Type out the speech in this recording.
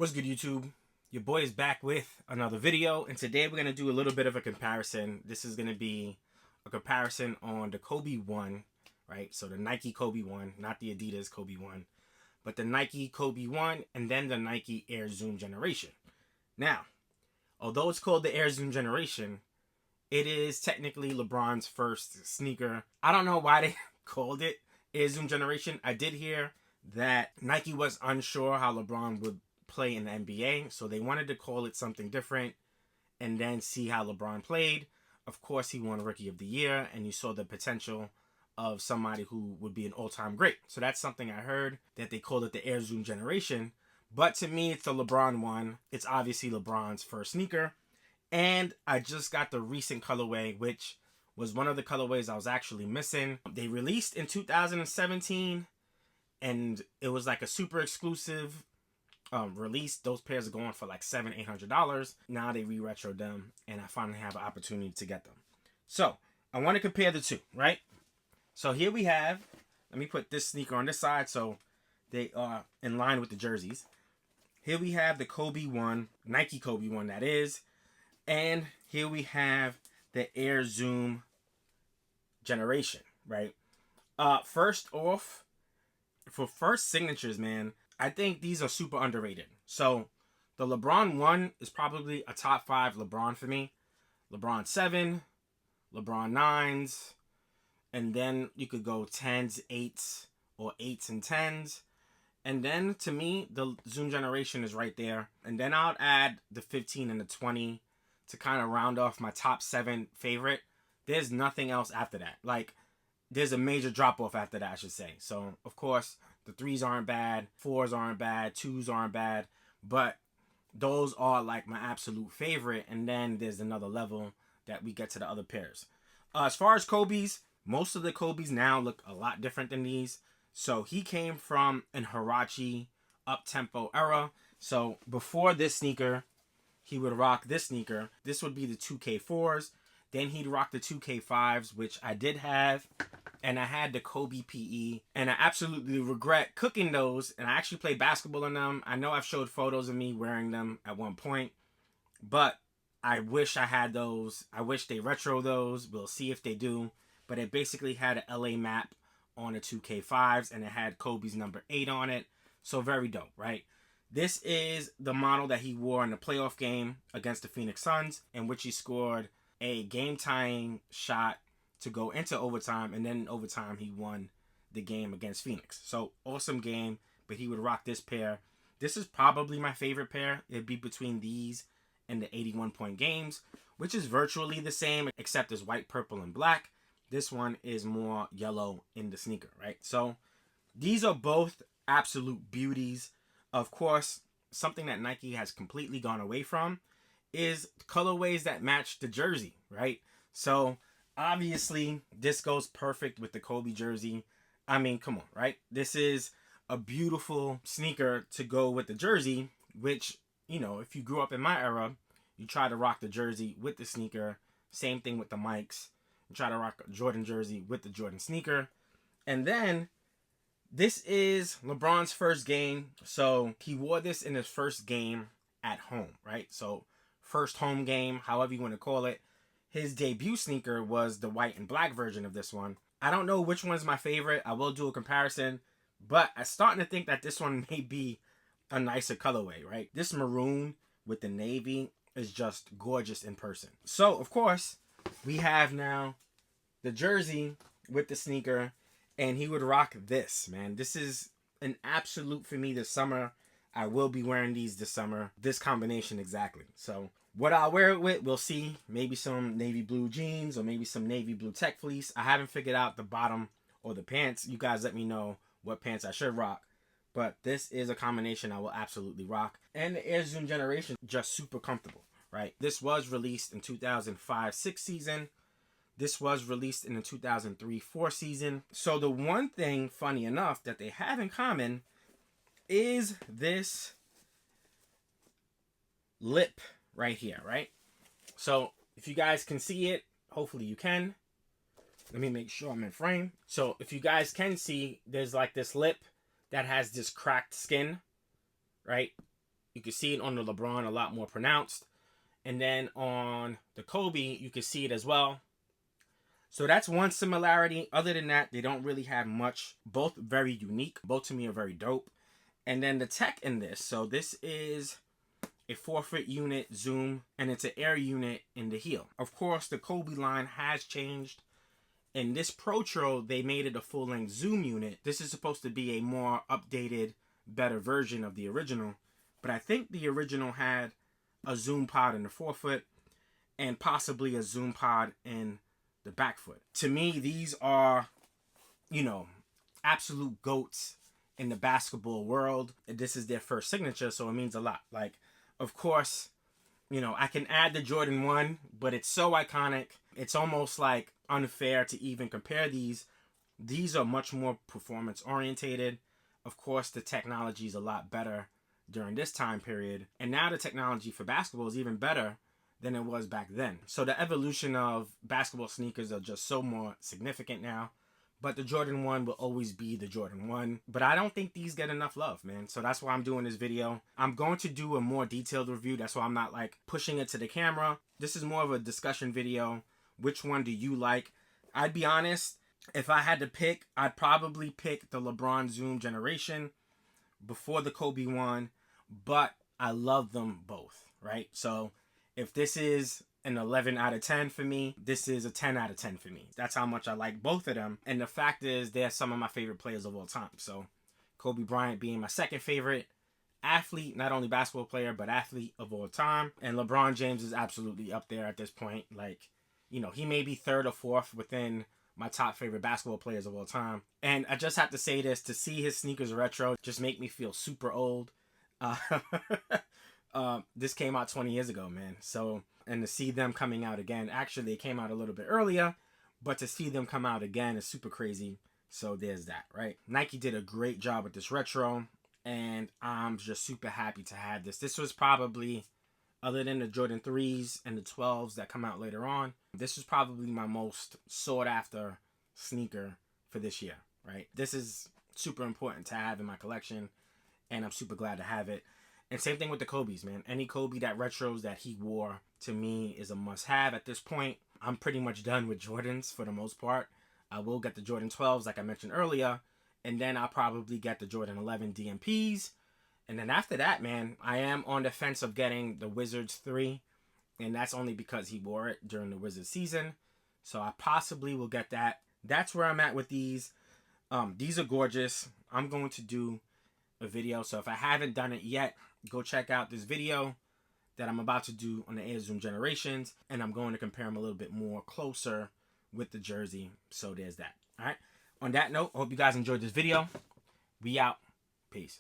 What's good, YouTube? Your boy is back with another video, and today we're going to do a little bit of a comparison. This is going to be a comparison on the Kobe 1, right? So the Nike Kobe 1, not the Adidas Kobe 1, but the Nike Kobe 1 and then the Nike Air Zoom Generation. Now, although it's called the Air Zoom Generation, it is technically LeBron's first sneaker. I don't know why they called it Air Zoom Generation. I did hear that Nike was unsure how LeBron would play in the NBA, so they wanted to call it something different and then see how LeBron played. Of course, he won Rookie of the Year, and you saw the potential of somebody who would be an all-time great. So that's something I heard, that they called it the Air Zoom Generation. But to me, it's the LeBron one. It's obviously LeBron's first sneaker. And I just got the recent colorway, which was one of the colorways I was actually missing. They released in 2017, and it was like a super exclusive release. Those pairs are going for like $700-800. Now they re-retro them, and I finally have an opportunity to get them. So I want to compare the two, right? So here we have, let me put this sneaker on this side so they are in line with the jerseys. Here we have the Kobe 1, Nike Kobe 1 that is, and here we have the Air Zoom Generation, right? First off, for first signatures, man, I think these are super underrated. So the LeBron 1 is probably a top 5 LeBron for me. LeBron 7, LeBron 9s, and then you could go 10s, 8s, or 8s and 10s. And then to me, the Zoom Generation is right there. And then I'll add the 15 and the 20 to kind of round off my top 7 favorite. There's nothing else after that. Like, there's a major drop off after that, I should say. So, of course, the 3s aren't bad, 4s aren't bad, 2s aren't bad, but those are like my absolute favorite. And then there's another level that we get to the other pairs. As far as Kobe's, most of the Kobe's now look a lot different than these. So he came from an Huarache up-tempo era. So before this sneaker, he would rock this sneaker. This would be the 2K4s. Then he'd rock the 2K5s, which I did have. And I had the Kobe PE. And I absolutely regret cooking those. And I actually played basketball in them. I know I've showed photos of me wearing them at one point. But I wish I had those. I wish they retro those. We'll see if they do. But it basically had an LA map on the 2K5s. And it had Kobe's number 8 on it. So very dope, right? This is the model that he wore in the playoff game against the Phoenix Suns, in which he scored a game-tying shot to go into overtime, and then in overtime he won the game against Phoenix. So awesome game, but he would rock this pair. This is probably my favorite pair. It'd be between these and the 81-point games, which is virtually the same except it's white, purple, and black. This one is more yellow in the sneaker, right? So these are both absolute beauties. Of course, something that Nike has completely gone away from is colorways that match the jersey, right? So obviously this goes perfect with the Kobe jersey. I mean, come on, right? This is a beautiful sneaker to go with the jersey, which, you know, if you grew up in my era, you try to rock the jersey with the sneaker. Same thing with the Mikes. You try to rock a Jordan jersey with the Jordan sneaker. And then this is LeBron's first game. So he wore this in his first game at home, right? So first home game, however you want to call it. His debut sneaker was the white and black version of this one. I don't know which one's my favorite. I will do a comparison, but I'm starting to think that this one may be a nicer colorway, right? This maroon with the navy is just gorgeous in person. So, of course, we have now the jersey with the sneaker, and he would rock this, man. This is an absolute for me this summer. I will be wearing these this summer. This combination exactly. So what I'll wear it with, we'll see. Maybe some navy blue jeans or maybe some navy blue tech fleece. I haven't figured out the bottom or the pants. You guys let me know what pants I should rock. But this is a combination I will absolutely rock. And the Air Zoom Generation, just super comfortable, right? This was released in 2005-06 season. This was released in the 2003-04 season. So the one thing, funny enough, that they have in common is this lip right here, right? So if you guys can see it, hopefully you can. Let me make sure I'm in frame. So if you guys can see, there's like this lip that has this cracked skin, right? You can see it on the LeBron a lot more pronounced. And then on the Kobe, you can see it as well. So that's one similarity. Other than that, they don't really have much. Both very unique. Both to me are very dope. And then the tech in this. So this is a 4-foot unit zoom, and it's an air unit in the heel. Of course, the Kobe line has changed. In this Protro, they made it a full-length zoom unit. This is supposed to be a more updated, better version of the original. But I think the original had a zoom pod in the 4-foot and possibly a zoom pod in the back foot. To me, these are, you know, absolute GOATs in the basketball world. This is their first signature, so it means a lot. Like, of course, you know, I can add the Jordan 1, but it's so iconic. It's almost like unfair to even compare these. These are much more performance orientated. Of course, the technology is a lot better during this time period. And now the technology for basketball is even better than it was back then. So the evolution of basketball sneakers are just so more significant now. But the Jordan 1 will always be the Jordan 1. But I don't think these get enough love, man. So that's why I'm doing this video. I'm going to do a more detailed review. That's why I'm not like pushing it to the camera. This is more of a discussion video. Which one do you like? I'd be honest, if I had to pick, I'd probably pick the LeBron Zoom generation before the Kobe one. But I love them both, right? So if this is an 11 out of 10 for me, this is a 10 out of 10 for me. That's how much I like both of them. And the fact is, they're some of my favorite players of all time. So Kobe Bryant being my second favorite athlete, not only basketball player, but athlete of all time. And LeBron James is absolutely up there at this point. Like, you know, he may be third or fourth within my top favorite basketball players of all time. And I just have to say this, to see his sneakers retro just make me feel super old. This came out 20 years ago, man. So, and to see them coming out again, actually they came out a little bit earlier, but to see them come out again is super crazy. So there's that, right? Nike did a great job with this retro, and I'm just super happy to have this. This was probably, other than the Jordan 3s and the 12s that come out later on, this was probably my most sought after sneaker for this year, right? This is super important to have in my collection, and I'm super glad to have it. And same thing with the Kobe's, man. Any Kobe that retros that he wore, to me, is a must-have at this point. I'm pretty much done with Jordans for the most part. I will get the Jordan 12s, like I mentioned earlier, and then I'll probably get the Jordan 11 DMPs. And then after that, man, I am on the fence of getting the Wizards 3, and that's only because he wore it during the Wizards season. So I possibly will get that. That's where I'm at with these. These are gorgeous. I'm going to do a video, so if I haven't done it yet, go check out this video that I'm about to do on the Air Zoom Generations, and I'm going to compare them a little bit more closer with the jersey. So there's that. All right. On that note, I hope you guys enjoyed this video. We out. Peace.